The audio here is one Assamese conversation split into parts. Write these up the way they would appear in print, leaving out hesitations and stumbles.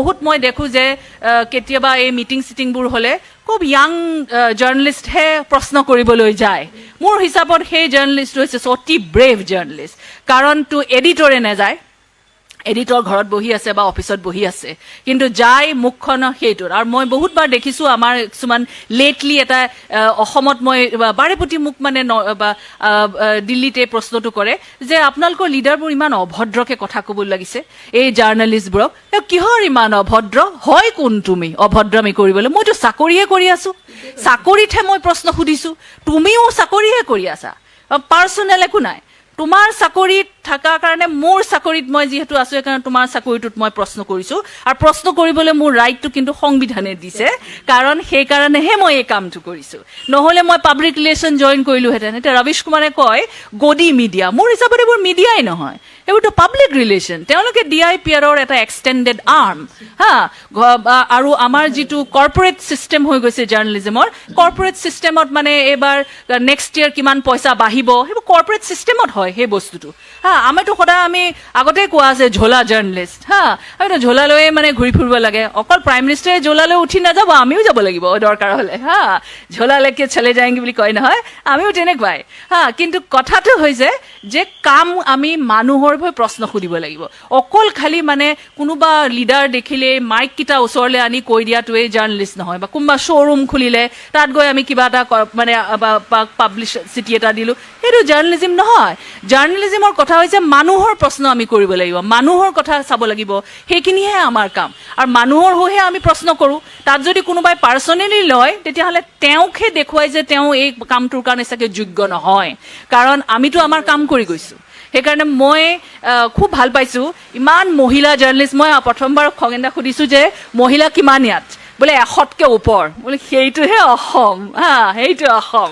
বহুত মই দেখোঁ যে কেতিয়াবা এই মিটিং চিটিংবোৰ হ'লে খুব য়াং জাৰ্ণেলিষ্টহে প্ৰশ্ন কৰিবলৈ যায় মোৰ হিচাপত সেই জাৰ্ণেলিষ্ট হৈছে অতি ব্ৰেভ জাৰ্ণেলিষ্ট কাৰণ তো এডিটৰে নাযায় এডিটৰ ঘৰত বহি আছে বা অফিচত বহি আছে কিন্তু যাই মুখখন সেইটোৰ আৰু মই বহুতবাৰ দেখিছোঁ আমাৰ কিছুমান লেটলি এটা অসমত মই বাৰেপতি মোক মানে দিল্লীতে প্ৰশ্নটো কৰে যে আপোনালোকৰ লিডাৰবোৰ ইমান অভদ্ৰকে কথা ক'ব লাগিছে এই জাৰ্ণেলিষ্টবোৰক কিহৰ ইমান অভদ্ৰ হয় কোন তুমি অভদ্ৰামি কৰিবলৈ মইতো চাকৰিহে কৰি আছোঁ চাকৰিতহে মই প্ৰশ্ন সুধিছোঁ তুমিও চাকৰিহে কৰি আছা পাৰ্চনেল একো নাই তোমাৰ চাকৰিত থাকাৰ কাৰণে মোৰ চাকৰিত মই যিহেতু আছো সেইকাৰণে তোমাৰ চাকৰিটোত মই প্ৰশ্ন কৰিছো আৰু প্ৰশ্ন কৰিবলৈ মোৰ ৰাইটটো কিন্তু সংবিধানে দিছে কাৰণ সেইকাৰণেহে মই এই কামটো কৰিছো নহ'লে মই পাব্লিক ৰিলেশ্যন জইন কৰিলোহেঁতেন এতিয়া ৰবিশ কুমাৰে কয় গদি মিডিয়া মোৰ হিচাপত এইবোৰ মিডিয়াই নহয় এইবোৰতো পাব্লিক ৰিলেশ্যন তেওঁলোকে DIPRৰ এটা এক্সটেণ্ডেড আৰ্ম হা আৰু আমাৰ যিটো কৰ্পৰেট ছিষ্টেম হৈ গৈছে জাৰ্ণেলিজমৰ কৰ্পৰেট ছিষ্টেমত মানে এইবাৰ নেক্সট ইয়েৰ কিমান পইচা বাঢ়িব সেইবোৰ কৰ্পৰেট ছিষ্টেমত হয় সেই বস্তুটো হা আমিতো সদায় আমি আগতেই কোৱা আছে ঝোলা জাৰ্ণেলিষ্ট হা আমিতো ঝোলা লৈয়ে মানে ঘূৰি ফুৰিব লাগে অকল প্ৰাইম মিনিষ্টাৰে ঝোলা লৈ উঠি নাযাব আমিও যাব লাগিব দৰকাৰ হ'লে হা ঝোলালৈকে চলে যায়গি বুলি কয় নহয় আমিও তেনেকুৱাই হা কিন্তু কথাটো হৈছে যে কাম আমি মানুহৰ হৈ প্ৰশ্ন সুধিব লাগিব অকল খালি মানে কোনোবা লিডাৰ দেখিলে মাইককেইটা ওচৰলৈ আনি কৈ দিয়াটোৱেই জাৰ্ণেলিষ্ট নহয় বা কোনোবা শ্ব'ৰুম খুলিলে তাত গৈ আমি কিবা এটা মানে পাব্লিচিটি এটা দিলোঁ সেইটো জাৰ্ণেলিজিম নহয় জাৰ্ণেলিজিমৰ কথা হৈছে মানুহৰ প্ৰশ্ন আমি কৰিব লাগিব মানুহৰ কথা চাব লাগিব সেইখিনিহে আমাৰ কাম আৰু মানুহৰ হৈহে আমি প্ৰশ্ন কৰোঁ তাত যদি কোনোবাই পাৰ্চনেলি লয় তেতিয়াহ'লে তেওঁকহে দেখুৱাই যে তেওঁ এই কামটোৰ কাৰণে চাগে যোগ্য নহয় কাৰণ আমিতো আমাৰ কাম কৰি গৈছোঁ সেইকাৰণে মই খুব ভাল পাইছোঁ ইমান মহিলা জাৰ্ণেলিষ্ট মই প্ৰথমবাৰ খগেনদা সুধিছোঁ যে মহিলা কিমান ইয়াত বোলে 100তকৈ ওপৰ বোলে সেইটোহে অসম হা সেইটো অসম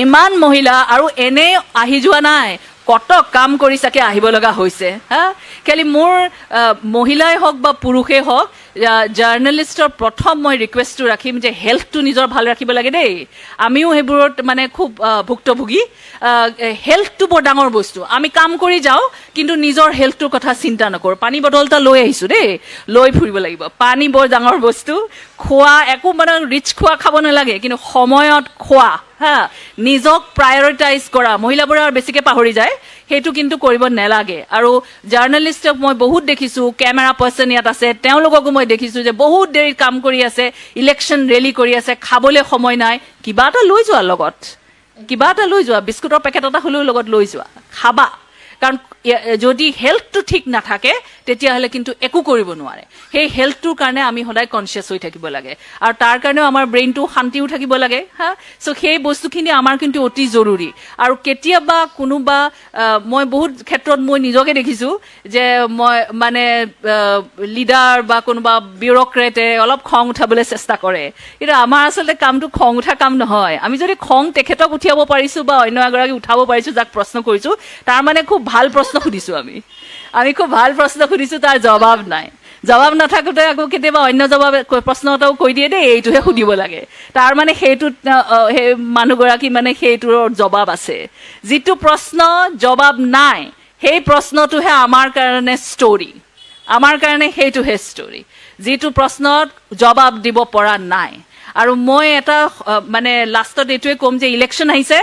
ইমান মহিলা আৰু এনে আহি যোৱা নাই কত কাম কৰি চাগে আহিব লগা হৈছে হা খালি মোৰ মহিলাই হওক বা পুৰুষেই হওক জাৰ্ণেলিষ্টৰ প্ৰথম মই ৰিকুৱেষ্টটো ৰাখিম যে হেল্থটো নিজৰ ভাল ৰাখিব লাগে দেই আমিও সেইবোৰত মানে খুব ভুক্তভোগী হেল্থটো বৰ ডাঙৰ বস্তু আমি কাম কৰি যাওঁ কিন্তু নিজৰ হেল্থটোৰ কথা চিন্তা নকৰোঁ পানী বটল এটা লৈ আহিছোঁ দেই লৈ ফুৰিব লাগিব পানী বৰ ডাঙৰ বস্তু খোৱা একো মানে ৰিচ খোৱা খাব নালাগে কিন্তু সময়ত খোৱা হা নিজক প্ৰায়ৰিটাইজ কৰা মহিলাবোৰে আৰু বেছিকৈ পাহৰি যায় সেইটো কিন্তু কৰিব নালাগে আৰু জাৰ্ণেলিষ্টক মই বহুত দেখিছোঁ কেমেৰা পাৰ্চন ইয়াত আছে তেওঁলোককো মই দেখিছোঁ যে বহুত দেৰি কাম কৰি আছে ইলেকশ্যন ৰেলী কৰি আছে খাবলৈ সময় নাই কিবা এটা লৈ যোৱা লগত কিবা এটা লৈ যোৱা বিস্কুটৰ পেকেট এটা হ'লেও লগত লৈ যোৱা খাবা কাৰণ যদি হেল্থটো ঠিক নাথাকে তেতিয়াহ'লে কিন্তু একো কৰিব নোৱাৰে সেই হেল্থটোৰ কাৰণে আমি সদায় কনচিয়াছ হৈ থাকিব লাগে আৰু তাৰ কাৰণেও আমাৰ ব্ৰেইনটো শান্তিও থাকিব লাগে হা চ' সেই বস্তুখিনি আমাৰ কিন্তু অতি জৰুৰী আৰু কেতিয়াবা কোনোবা মই বহুত ক্ষেত্ৰত মই নিজকে দেখিছোঁ যে মই মানে লিডাৰ বা কোনোবা বিউৰ'ক্ৰেটে অলপ খং উঠাবলৈ চেষ্টা কৰে কিন্তু আমাৰ আচলতে কামটো খং উঠা কাম নহয় আমি যদি খং তেখেতক উঠিয়াব পাৰিছোঁ বা অন্য এগৰাকী উঠাব পাৰিছোঁ যাক প্ৰশ্ন কৰিছোঁ তাৰ মানে খুব ভাল প্ৰশ্ন সুধিছোঁ আমি খুব ভাল প্ৰশ্ন সুধিছোঁ তাৰ জবাব নাই জবাব নাথাকোঁতে আকৌ কেতিয়াবা অন্য জবাব প্ৰশ্ন এটাও কৈ দিয়ে দেই এইটোহে সুধিব লাগে তাৰ মানে সেইটোত সেই মানুহগৰাকী মানে সেইটোৰ জবাব আছে যিটো প্ৰশ্ন জবাব নাই সেই প্ৰশ্নটোহে আমাৰ কাৰণে ষ্টৰি আমাৰ কাৰণে সেইটোহে ষ্টৰি যিটো প্ৰশ্নত জবাব দিব পৰা নাই আৰু মই এটা মানে লাষ্টত এইটোৱে ক'ম যে ইলেকশ্যন আহিছে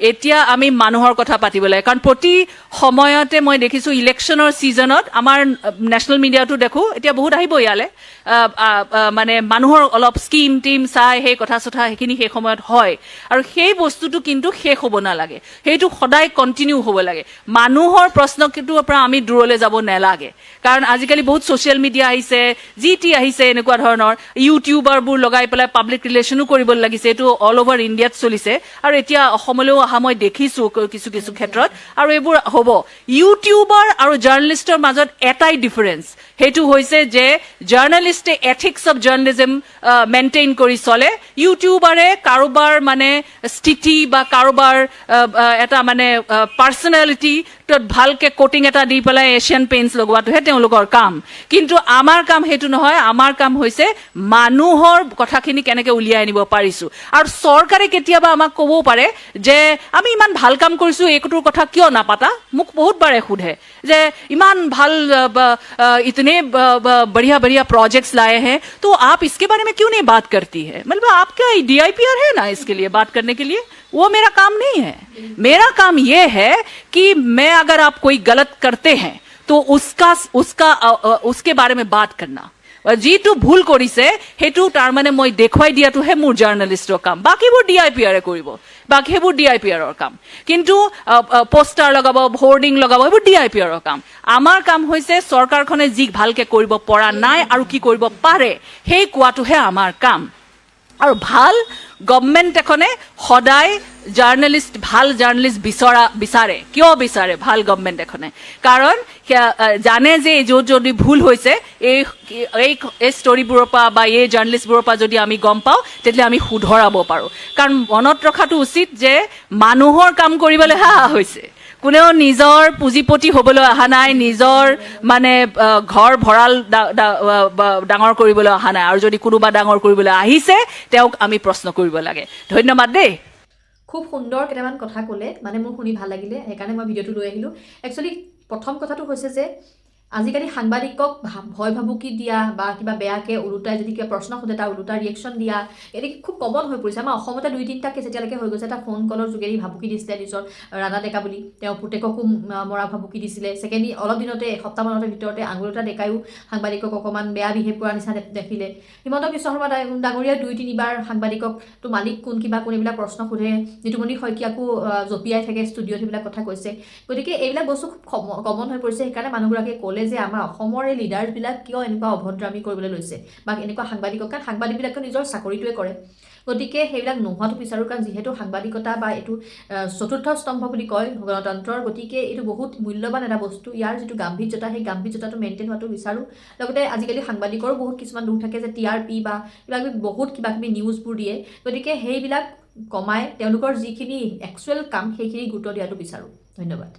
এতিয়া আমি মানুহৰ কথা পাতিব লাগে কাৰণ প্ৰতি সময়তে মই দেখিছোঁ ইলেকশ্যনৰ ছিজনত আমাৰ নেশ্যনেল মিডিয়াটো দেখোঁ এতিয়া বহুত আহিব ইয়ালৈ মানে মানুহৰ অলপ স্কিম টিম চাই সেই কথা চথা সেইখিনি সেই সময়ত হয় আৰু সেই বস্তুটো কিন্তু শেষ হ'ব নালাগে সেইটো সদায় কণ্টিনিউ হ'ব লাগে মানুহৰ প্ৰশ্নটোৰ পৰা আমি দূৰলৈ যাব নালাগে কাৰণ আজিকালি বহুত ছ'চিয়েল মিডিয়া আহিছে যি টি আহিছে এনেকুৱা ধৰণৰ ইউটিউবাৰবোৰ লগাই পেলাই পাব্লিক ৰিলেশ্যনো কৰিব লাগিছে এইটো অল অভাৰ ইণ্ডিয়াত চলিছে আৰু এতিয়া অসমলৈও অহা মই দেখিছোঁ কিছু কিছু ক্ষেত্ৰত আৰু এইবোৰ হ'ব ইউটিউবাৰ আৰু জাৰ্ণেলিষ্টৰ মাজত এটাই ডিফাৰেঞ্চ সেইটো হৈছে যে জাৰ্ণেলিষ্টে এথিক্স অফ জাৰ্ণেলিজম মেইনটেইন কৰি চলে ইউটিউবাৰে কাৰোবাৰ মানে স্থিতি বা কাৰোবাৰ এটা মানে পাৰ্চনেলিটি ভালকে কোটিং এটা দি পেলাই এছিয়ান পেইণ্টছ লগোৱাটোহে তেওঁলোকৰ কাম কিন্তু আমাৰ কাম সেইটো নহয় আমাৰ কাম হৈছে মানুহৰ কথাখিনি কেনেকৈ উলিয়াই আনিব পাৰিছোঁ আৰু চৰকাৰে কেতিয়াবা আমাক ক'বও পাৰে যে আমি ইমান ভাল কাম কৰিছোঁ এইটোৰ কথা কিয় নাপাতা মোক বহুতবাৰে সোধে যে ইমান ভাল इतने बढ़िया बढ़िया प्रोजेक्ट्स लाए हैं तो आप इसके बारे में क्यों नहीं बात करती है मतलब आपका DIPR है ना इसके लिए बात करने के लिए वो मेरा काम नहीं है मेरा काम ये है कि मैं अगर आप कोई गलत करते हैं तो उसके बारे में बात करना যিটো ভুল কৰিছে সেইটো তাৰ মানে মই দেখুৱাই দিয়াটোহে মোৰ জাৰ্নেলিষ্টৰ কাম বাকিবোৰ DIPRে কৰিব বাকি সেইবোৰ DIPRৰ কাম কিন্তু পোষ্টাৰ লগাব হোৰ্ডিং লগাব এইবোৰ DIPRৰ কাম আমাৰ কাম হৈছে চৰকাৰখনে যি ভালকে কৰিব পৰা নাই আৰু কি কৰিব পাৰে সেই কোৱাটোহে আমাৰ কাম আৰু ভাল গভৰ্ণমেণ্ট এখনে সদায় ভাল জাৰ্নেলিষ্ট বিচাৰে কিয় বিচাৰে ভাল গভৰ্ণমেণ্ট এখনে কাৰণ জানে যে যদি ভুল হৈছে এই ষ্টৰিবোৰৰ পৰা বা এই জাৰ্নেলিষ্টবোৰৰ পৰা যদি আমি গম পাওঁ তেতিয়া আমি শুধৰাব পাৰোঁ কাৰণ মনত ৰখাটো উচিত যে মানুহৰ কাম কৰিবলৈ হৈছে কোনেও নিজৰ পুঁজিপতি হ'বলৈ অহা নাই নিজৰ মানে ঘৰ ভঁৰাল ডাঙৰ কৰিবলৈ অহা নাই আৰু যদি কোনোবা ডাঙৰ কৰিবলৈ আহিছে তেওঁক আমি প্ৰশ্ন কৰিব লাগে ধন্যবাদ দেই খুব সুন্দৰ কেইটামান কথা ক'লে মানে মোৰ শুনি ভাল লাগিলে সেইকাৰণে মই ভিডিঅ'টো লৈ আহিলোঁ একচুৱেলি প্ৰথম কথাটো হৈছে যে আজিকালি সাংবাদিকক ভয় ভাবুকি দিয়া বা কিবা বেয়াকৈ ওলোটাই যদি কিবা প্ৰশ্ন সোধে তাৰ ওলোটা ৰিয়েকশ্যন দিয়া এইটো খুব কমন হৈ পৰিছে আমাৰ অসমতে 2-3টা কেছ এতিয়ালৈকে হৈ গৈছে এটা ফোন কলৰ যোগেদি ভাবুকি দিছিলে নিজৰ ৰাণা ডেকা বুলি তেওঁ পুতেককো মৰা ভাবুকি দিছিলে ছেকেণ্ডলি অলপ দিনতে এসপ্তাহমানৰ ভিতৰতে আঙুলিটা ডেকায়ো সাংবাদিকক অকণমান বেয়া বিহেভ কৰা নিচিনা দেখিলে হিমন্ত বিশ্ব শৰ্মা ডাঙৰীয়া 2-3বাৰ সাংবাদিকক তো মালিক কোন কিবা কোন এইবিলাক প্ৰশ্ন সোধে নিতুমণি শইকীয়াকো জপিয়াই থাকে ষ্টুডিঅ'ত সেইবিলাক কথা কৈছে গতিকে এইবিলাক বস্তু খুব কমন হৈ পৰিছে সেইকাৰণে মানুহগৰাকীয়ে ক'লে যে আমাৰ অসমৰ এই লিডাৰবিলাক কিয় এনেকুৱা অভদ্ৰামী কৰিবলৈ লৈছে বা এনেকুৱা সাংবাদিকক কাৰণ সাংবাদিকবিলাকে নিজৰ চাকৰিটোৱে কৰে গতিকে সেইবিলাক নোহোৱাটো বিচাৰোঁ কাৰণ যিহেতু সাংবাদিকতা বা এইটো চতুৰ্থ স্তম্ভ বুলি কয় গণতন্ত্ৰৰ গতিকে এইটো বহুত মূল্যৱান এটা বস্তু ইয়াৰ যিটো গাম্ভীৰ্যতা সেই গাম্ভীৰ্যতাটো মেইনটেইন হোৱাটো বিচাৰোঁ লগতে আজিকালি সাংবাদিকৰো বহুত কিছুমান দুখ থাকে যে TRP বা বহুত কিবা কিবি নিউজবোৰ দিয়ে গতিকে সেইবিলাক কমাই তেওঁলোকৰ যিখিনি একচুৱেল কাম সেইখিনি গুৰুত্ব দিয়াটো বিচাৰোঁ ধন্যবাদ